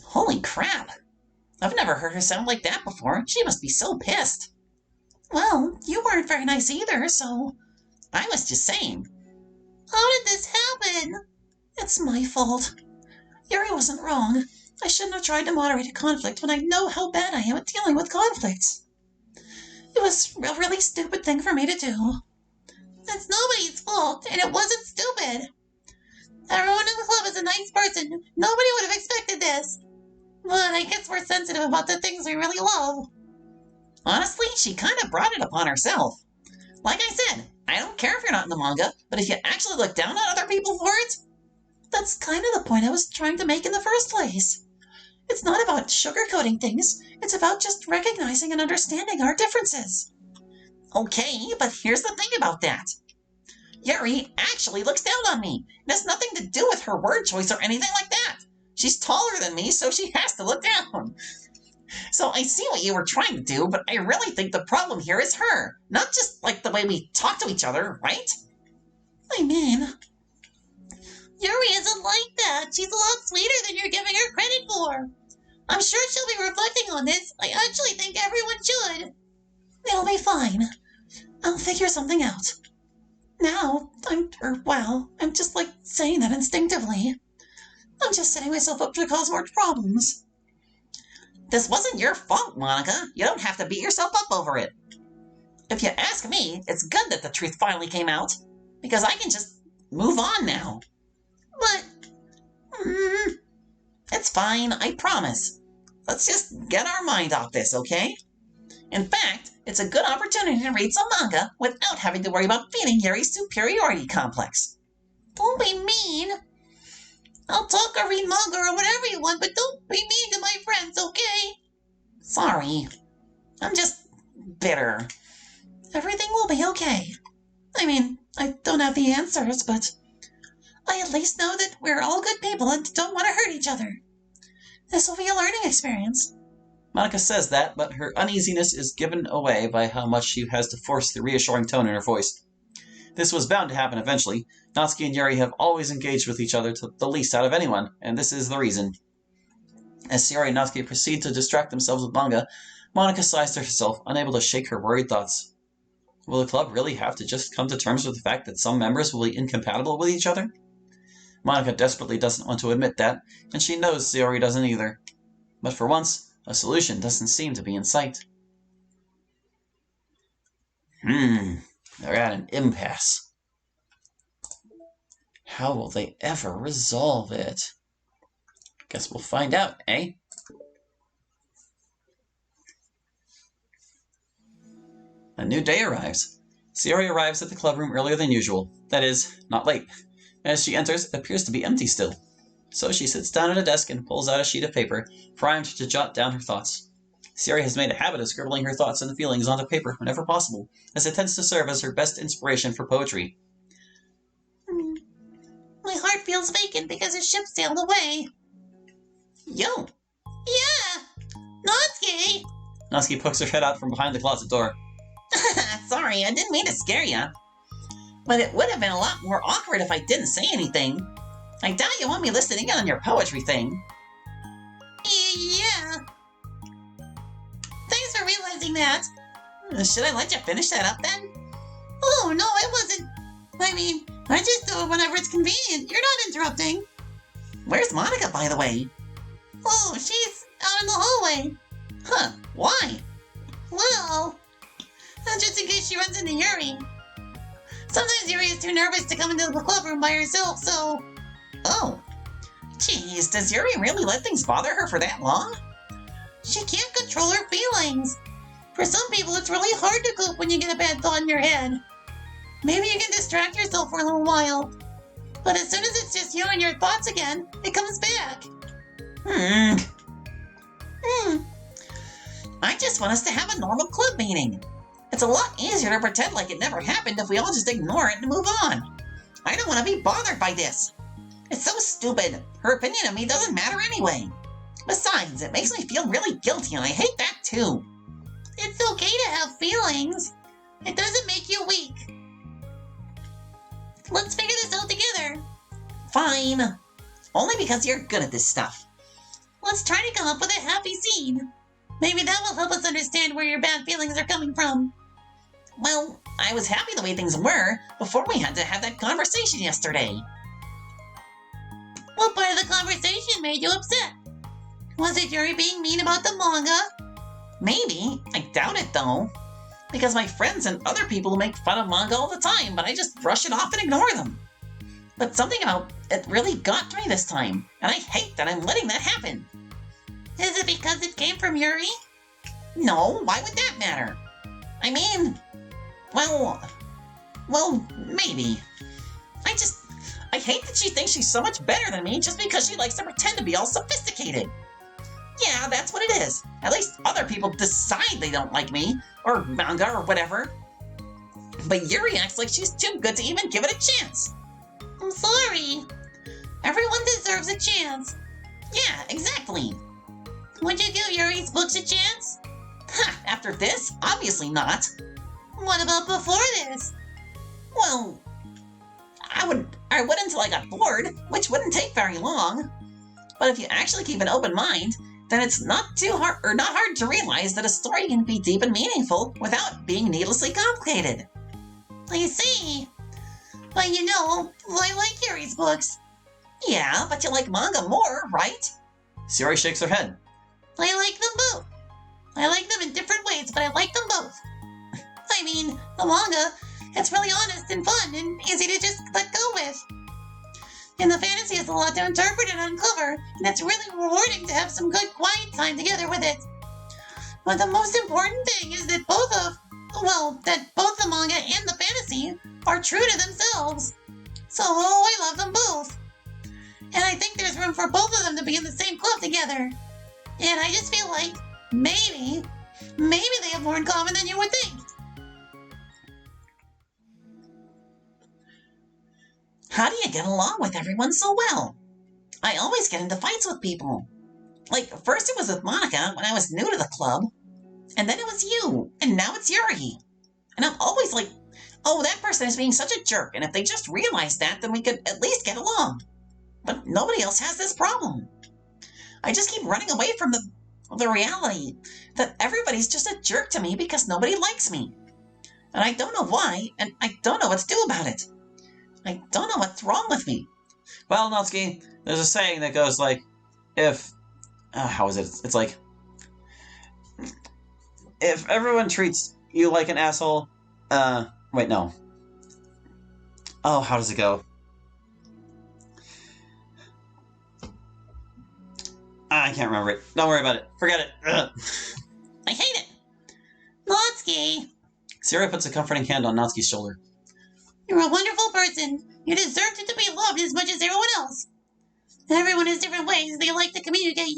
Holy crap! I've never heard her sound like that before. She must be so pissed. Well, you weren't very nice either, so... I was just saying. How did this happen? It's my fault. Yuri wasn't wrong. I shouldn't have tried to moderate a conflict when I know how bad I am at dealing with conflicts. It was a really stupid thing for me to do. It's nobody's fault, and it wasn't stupid. Everyone in the club is a nice person. Nobody would have expected this. But I guess we're sensitive about the things we really love. Honestly, she kind of brought it upon herself. Like I said, I don't care if you're not in the manga, but if you actually look down on other people for it, that's kind of the point I was trying to make in the first place. It's not about sugarcoating things. It's about just recognizing and understanding our differences. Okay, but here's the thing about that. Yuri actually looks down on me. It has nothing to do with her word choice or anything like that. She's taller than me, so she has to look down. So I see what you were trying to do, but I really think the problem here is her. Not just like the way we talk to each other, right? I mean... Yuri isn't like that. She's a lot sweeter than you're giving her credit for. I'm sure she'll be reflecting on this. I actually think everyone should. It'll be fine. I'll figure something out. Now, I'm just like saying that instinctively. I'm just setting myself up to cause more problems. This wasn't your fault, Monica. You don't have to beat yourself up over it. If you ask me, it's good that the truth finally came out, because I can just move on now. But, it's fine, I promise. Let's just get our mind off this, okay? In fact, it's a good opportunity to read some manga without having to worry about feeding Yuri's superiority complex. Don't be mean. I'll talk or read manga or whatever you want, but don't be mean to my friends, okay? Sorry. I'm just bitter. Everything will be okay. I mean, I don't have the answers, but I at least know that we're all good people and don't want to hurt each other. This will be a learning experience. Monica says that, but her uneasiness is given away by how much she has to force the reassuring tone in her voice. This was bound to happen eventually. Natsuki and Yuri have always engaged with each other to the least out of anyone, and this is the reason. As Sayori and Natsuki proceed to distract themselves with manga, Monica sighs to herself, unable to shake her worried thoughts. Will the club really have to just come to terms with the fact that some members will be incompatible with each other? Monica desperately doesn't want to admit that, and she knows Sayori doesn't either. But for once, a solution doesn't seem to be in sight. They're at an impasse. How will they ever resolve it? Guess we'll find out, eh? A new day arrives. Sayori arrives at the clubroom earlier than usual. That is, not late. As she enters, it appears to be empty still. So she sits down at a desk and pulls out a sheet of paper, primed to jot down her thoughts. Sayori has made a habit of scribbling her thoughts and feelings onto paper whenever possible, as it tends to serve as her best inspiration for poetry. My heart feels vacant because his ship sailed away. Yo! Yeah! Natsuki! Natsuki pokes her head out from behind the closet door. Sorry, I didn't mean to scare you. But it would have been a lot more awkward if I didn't say anything. I doubt you want me listening in on your poetry thing. Yeah. Thanks for realizing that. Should I let you finish that up then? Oh, no, it wasn't. I mean, I just do it whenever it's convenient. You're not interrupting. Where's Monica, by the way? Oh, she's out in the hallway. Huh, why? Well, just in case she runs into Yuri. Sometimes Yuri is too nervous to come into the clubroom by herself, so... Oh. Jeez, does Yuri really let things bother her for that long? She can't control her feelings. For some people, it's really hard to cope when you get a bad thought in your head. Maybe you can distract yourself for a little while. But as soon as it's just you and your thoughts again, it comes back. I just want us to have a normal club meeting. It's a lot easier to pretend like it never happened if we all just ignore it and move on. I don't want to be bothered by this. It's so stupid. Her opinion of me doesn't matter anyway. Besides, it makes me feel really guilty and I hate that too. It's okay to have feelings. It doesn't make you weak. Let's figure this out together. Fine. Only because you're good at this stuff. Let's try to come up with a happy scene. Maybe that will help us understand where your bad feelings are coming from. Well, I was happy the way things were before we had to have that conversation yesterday. What part of the conversation made you upset? Was it Yuri being mean about the manga? Maybe. I doubt it, though. Because my friends and other people make fun of manga all the time, but I just brush it off and ignore them. But something about it really got to me this time, and I hate that I'm letting that happen. Is it because it came from Yuri? No, why would that matter? I mean, well, maybe. I hate that she thinks she's so much better than me just because she likes to pretend to be all sophisticated. Yeah, that's what it is. At least other people decide they don't like me, or manga, or whatever. But Yuri acts like she's too good to even give it a chance. I'm sorry. Everyone deserves a chance. Yeah, exactly. Would you give Yuri's books a chance? Ha, after this? Obviously not. What about before this? Well, I would until I got bored, which wouldn't take very long. But if you actually keep an open mind, then it's not hard to realize that a story can be deep and meaningful without being needlessly complicated. I see. But I like Yuri's books. Yeah, but you like manga more, right? Sayori shakes her head. I like them both. I like them in different ways, but I like them both. I mean, the manga, it's really honest and fun and easy to just let go with. And the fantasy is a lot to interpret and uncover, and it's really rewarding to have some good quiet time together with it. But the most important thing is that both the manga and the fantasy are true to themselves. So, I love them both. And I think there's room for both of them to be in the same club together. And I just feel like maybe they have more in common than you would think. How do you get along with everyone so well? I always get into fights with people. Like, first it was with Monica when I was new to the club, and then it was you, and now it's Yuri. And I'm always like, oh, that person is being such a jerk, and if they just realized that, then we could at least get along. But nobody else has this problem. I just keep running away from the reality that everybody's just a jerk to me because nobody likes me. And I don't know why, and I don't know what to do about it. I don't know what's wrong with me. Well, Natsuki, there's a saying that goes like, how is it? It's like, if everyone treats you like an asshole, wait, no. Oh, how does it go? I can't remember it. Don't worry about it. Forget it. Ugh. I hate it. Natsuki. Sayori puts a comforting hand on Natsuki's shoulder. You're a wonderful person. You deserve to be loved as much as everyone else. Everyone has different ways they like to communicate,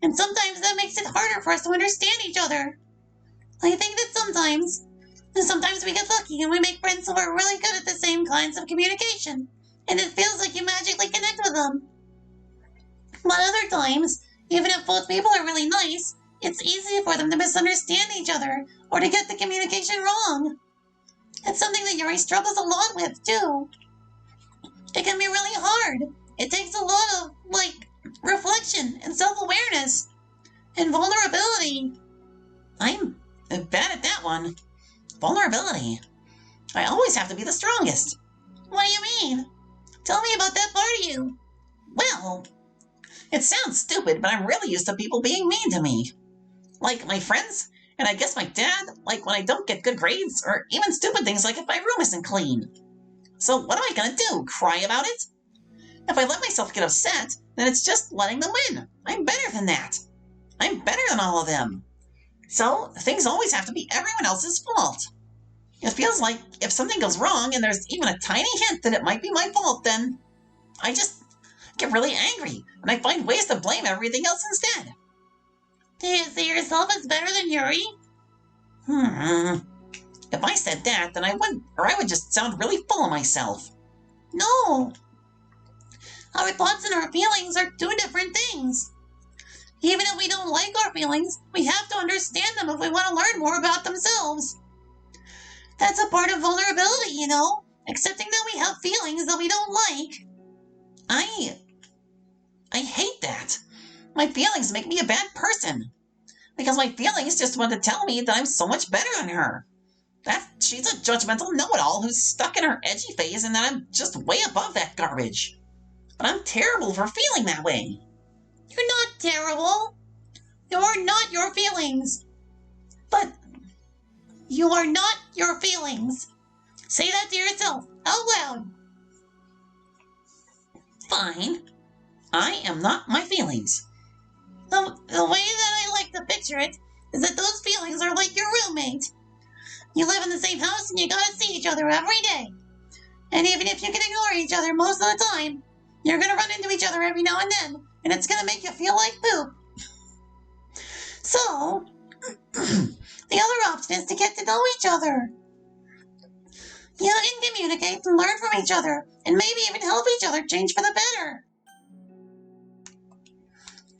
and sometimes that makes it harder for us to understand each other. I think that sometimes we get lucky and we make friends who are really good at the same kinds of communication, and it feels like you magically connect with them. But other times, even if both people are really nice, it's easy for them to misunderstand each other or to get the communication wrong. It's something that Yuri struggles a lot with, too. It can be really hard. It takes a lot of, reflection and self-awareness and vulnerability. I'm bad at that one. Vulnerability. I always have to be the strongest. What do you mean? Tell me about that part of you. Well, it sounds stupid, but I'm really used to people being mean to me. Like my friends, and I guess my dad, like when I don't get good grades, or even stupid things like if my room isn't clean. So what am I gonna do, cry about it? If I let myself get upset, then it's just letting them win. I'm better than that. I'm better than all of them. So things always have to be everyone else's fault. It feels like if something goes wrong and there's even a tiny hint that it might be my fault, then I just get really angry and I find ways to blame everything else instead. Do you see yourself as better than Yuri? If I said that, then I would just sound really full of myself. No. Our thoughts and our feelings are two different things. Even if we don't like our feelings, we have to understand them if we want to learn more about themselves. That's a part of vulnerability, accepting that we have feelings that we don't like. I hate that. My feelings make me a bad person. Because my feelings just want to tell me that I'm so much better than her. That she's a judgmental know-it-all who's stuck in her edgy phase and that I'm just way above that garbage. But I'm terrible for feeling that way. You're not terrible. You're not your feelings. But you are not your feelings. Say that to yourself out loud. Fine. I am not my feelings. The way that I like to picture it is that those feelings are like your roommate. You live in the same house and you gotta see each other every day. And even if you can ignore each other most of the time, you're gonna run into each other every now and then, and it's gonna make you feel like poop. So, the other option is to get to know each other. You can communicate and learn from each other, and maybe even help each other change for the better.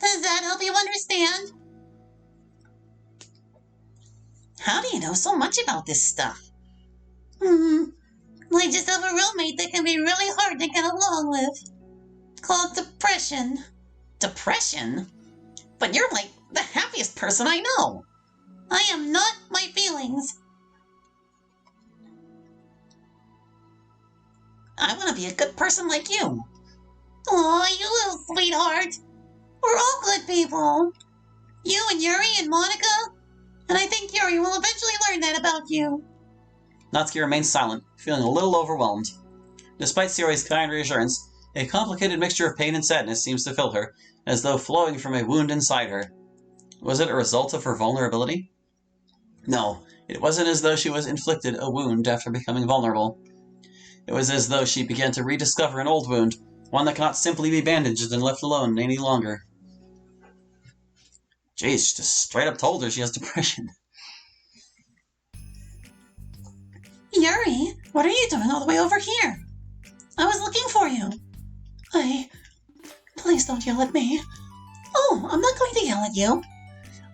Does that help you understand? How do you know so much about this stuff? I just have a roommate that can be really hard to get along with. Called depression. Depression? But you're like the happiest person I know. I am not my feelings. I want to be a good person like you. Aw, you little sweetheart. We're all good people. You and Yuri and Monica. And I think Yuri will eventually learn that about you. Natsuki remains silent, feeling a little overwhelmed. Despite Sayori's kind reassurance, a complicated mixture of pain and sadness seems to fill her, as though flowing from a wound inside her. Was it a result of her vulnerability? No, it wasn't as though she was inflicted a wound after becoming vulnerable. It was as though she began to rediscover an old wound, one that cannot simply be bandaged and left alone any longer. Jeez, she just straight up told her she has depression. Yuri, what are you doing all the way over here? I was looking for you. Please don't yell at me. Oh, I'm not going to yell at you.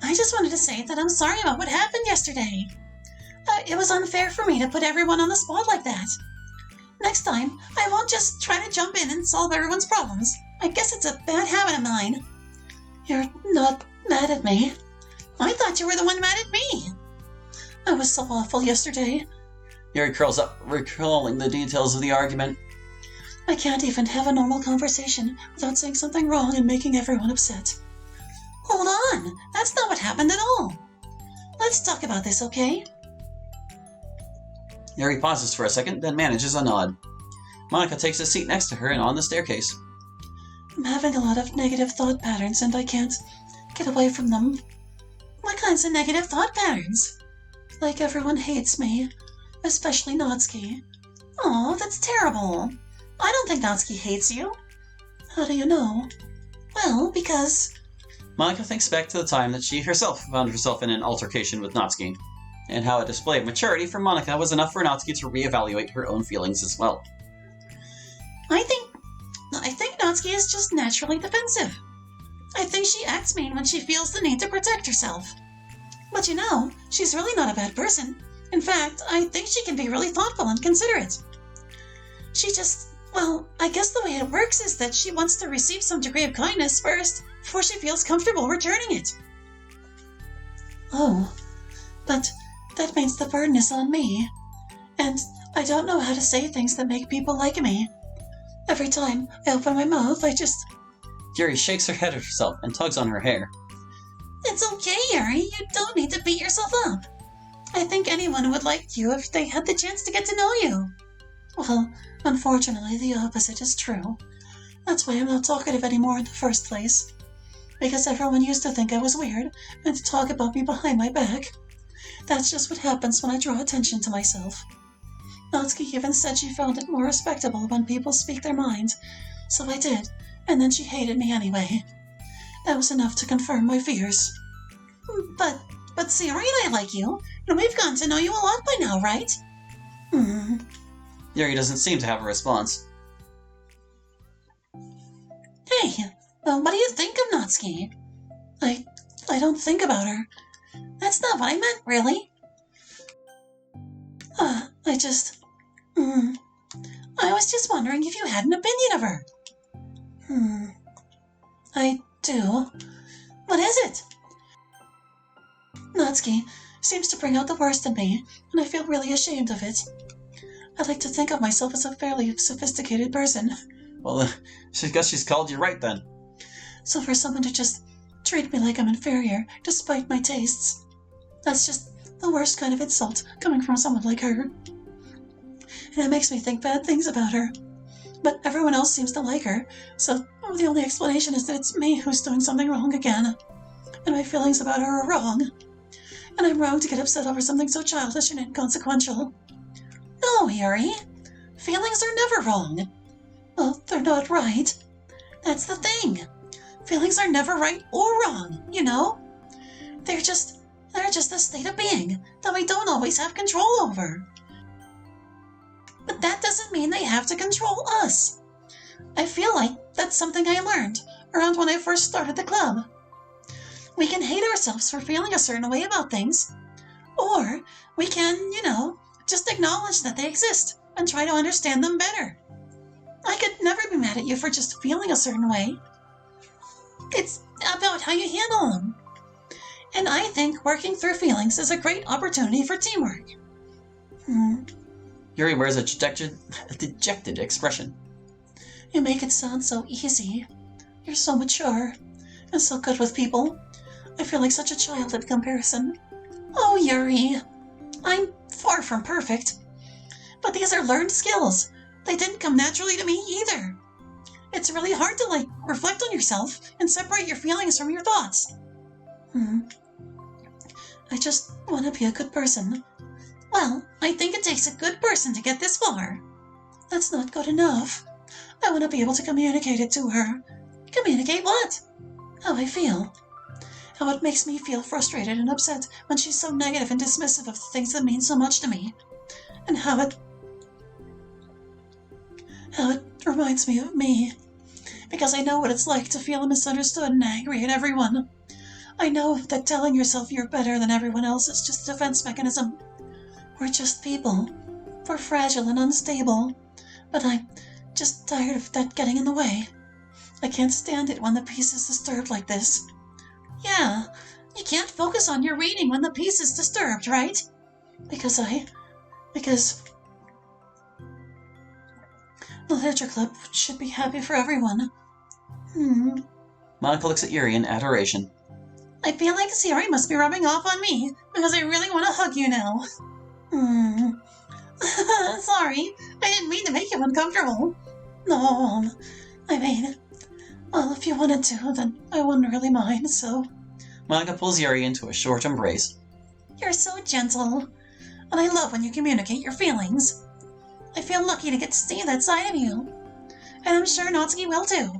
I just wanted to say that I'm sorry about what happened yesterday. It was unfair for me to put everyone on the spot like that. Next time, I won't just try to jump in and solve everyone's problems. I guess it's a bad habit of mine. You're not mad at me. I thought you were the one mad at me. I was so awful yesterday. Yuri curls up, recalling the details of the argument. I can't even have a normal conversation without saying something wrong and making everyone upset. Hold on, that's not what happened at all. Let's talk about this, okay? Yuri pauses for a second, then manages a nod. Monica takes a seat next to her and on the staircase. I'm having a lot of negative thought patterns and I can't get away from them. What kinds of negative thought patterns? Like everyone hates me, especially Natsuki. Aw, that's terrible. I don't think Natsuki hates you. How do you know? Well, because... Monica thinks back to the time that she herself found herself in an altercation with Natsuki, and how a display of maturity from Monica was enough for Natsuki to reevaluate her own feelings as well. I think Natsuki is just naturally defensive. I think she acts mean when she feels the need to protect herself. But you know, she's really not a bad person. In fact, I think she can be really thoughtful and considerate. She just... Well, I guess the way it works is that she wants to receive some degree of kindness first, before she feels comfortable returning it. Oh, but that means the burden is on me. And I don't know how to say things that make people like me. Every time I open my mouth, I just... Yuri shakes her head at herself and tugs on her hair. It's okay, Yuri. You don't need to beat yourself up. I think anyone would like you if they had the chance to get to know you. Well, unfortunately, the opposite is true. That's why I'm not talkative anymore in the first place. Because everyone used to think I was weird and to talk about me behind my back. That's just what happens when I draw attention to myself. Natsuki even said she found it more respectable when people speak their minds, so I did, and then she hated me anyway. That was enough to confirm my fears. But Sayori and I like you, and we've gotten to know you a lot by now, right? Yuri doesn't seem to have a response. Hey, what do you think of Natsuki? I don't think about her. That's not what I meant, really. I was just wondering if you had an opinion of her. do. What is it? Natsuki seems to bring out the worst in me, and I feel really ashamed of it. I like to think of myself as a fairly sophisticated person. Well, I guess she's called you right then. So for someone to just treat me like I'm inferior, despite my tastes, that's just the worst kind of insult coming from someone like her. And it makes me think bad things about her. But everyone else seems to like her, so the only explanation is that it's me who's doing something wrong again. And my feelings about her are wrong. And I'm wrong to get upset over something so childish and inconsequential. No, Yuri. Feelings are never wrong. Well, they're not right. That's the thing. Feelings are never right or wrong, you know? They're just a state of being that we don't always have control over. But that doesn't mean they have to control us. I feel like that's something I learned around when I first started the club. We can hate ourselves for feeling a certain way about things, or we can, just acknowledge that they exist and try to understand them better. I could never be mad at you for just feeling a certain way. It's about how you handle them. And I think working through feelings is a great opportunity for teamwork. Yuri wears a dejected expression. You make it sound so easy. You're so mature and so good with people. I feel like such a child in comparison. Oh, Yuri, I'm far from perfect. But these are learned skills. They didn't come naturally to me either. It's really hard to, reflect on yourself and separate your feelings from your thoughts. I just want to be a good person. Well, I think it takes a good person to get this far. That's not good enough. I want to be able to communicate it to her. Communicate what? How I feel. How it makes me feel frustrated and upset when she's so negative and dismissive of the things that mean so much to me. And how it reminds me of me. Because I know what it's like to feel misunderstood and angry at everyone. I know that telling yourself you're better than everyone else is just a defense mechanism. We're just people. We're fragile and unstable. But I'm just tired of that getting in the way. I can't stand it when the peace is disturbed like this. Yeah, you can't focus on your reading when the peace is disturbed, right? Because the literature club should be happy for everyone. Monica looks at Yuri in adoration. I feel like Siri must be rubbing off on me, because I really want to hug you now. Sorry, I didn't mean to make you uncomfortable. No, well, if you wanted to, then I wouldn't really mind, so... Monica pulls Yuri into a short embrace. You're so gentle, and I love when you communicate your feelings. I feel lucky to get to see that side of you, and I'm sure Natsuki will too.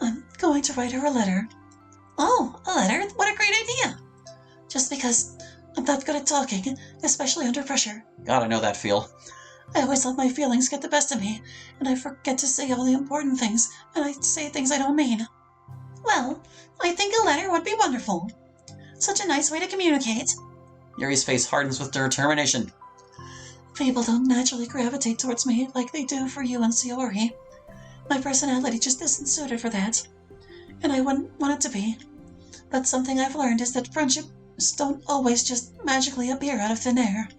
I'm going to write her a letter. Oh, a letter? What a great idea! Just because I'm not good at talking, especially under pressure. God, I know that feel. I always let my feelings get the best of me, and I forget to say all the important things, and I say things I don't mean. Well, I think a letter would be wonderful. Such a nice way to communicate. Yuri's face hardens with determination. People don't naturally gravitate towards me like they do for you and Sayori. My personality just isn't suited for that, and I wouldn't want it to be. But something I've learned is that friendships don't always just magically appear out of thin air.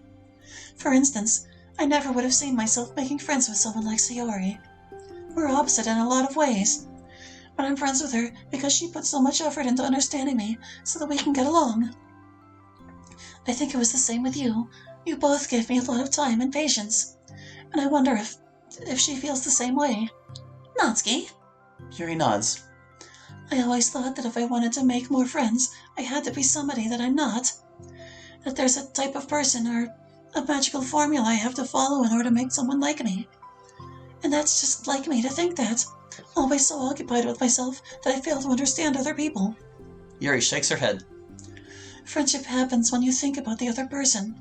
For instance, I never would have seen myself making friends with someone like Sayori. We're opposite in a lot of ways, but I'm friends with her because she put so much effort into understanding me so that we can get along. I think it was the same with you. You both gave me a lot of time and patience, and I wonder if she feels the same way. Natsuki? Yuri nods. I always thought that if I wanted to make more friends, I had to be somebody that I'm not. That there's a type of person or a magical formula I have to follow in order to make someone like me. And that's just like me to think that. Always so occupied with myself that I fail to understand other people. Yuri shakes her head. Friendship happens when you think about the other person.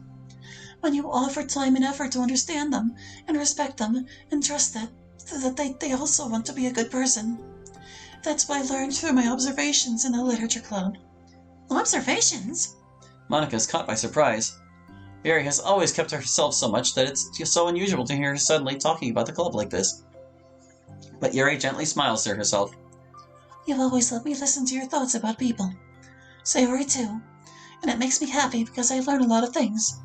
When you offer time and effort to understand them and respect them and trust that they also want to be a good person. That's what I learned through my observations in the literature club. Observations? Monica is caught by surprise. Yuri has always kept to herself so much that it's just so unusual to hear her suddenly talking about the club like this. But Yuri gently smiles to herself. You've always let me listen to your thoughts about people. Sayori too. And it makes me happy because I learn a lot of things.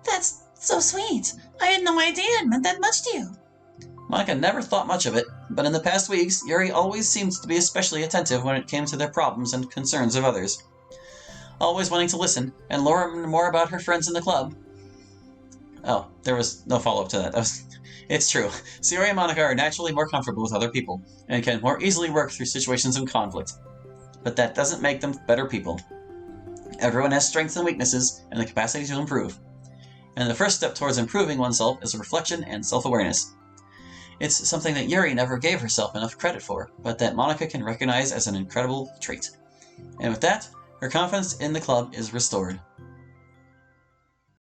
That's so sweet. I had no idea it meant that much to you. Monica never thought much of it, but in the past weeks, Yuri always seemed to be especially attentive when it came to the problems and concerns of others. Always wanting to listen and learn more about her friends in the club. Oh, there was no follow-up to that. It's true. Sayori and Monica are naturally more comfortable with other people, and can more easily work through situations of conflict. But that doesn't make them better people. Everyone has strengths and weaknesses, and the capacity to improve. And the first step towards improving oneself is reflection and self-awareness. It's something that Yuri never gave herself enough credit for, but that Monica can recognize as an incredible trait. And with that, her confidence in the club is restored.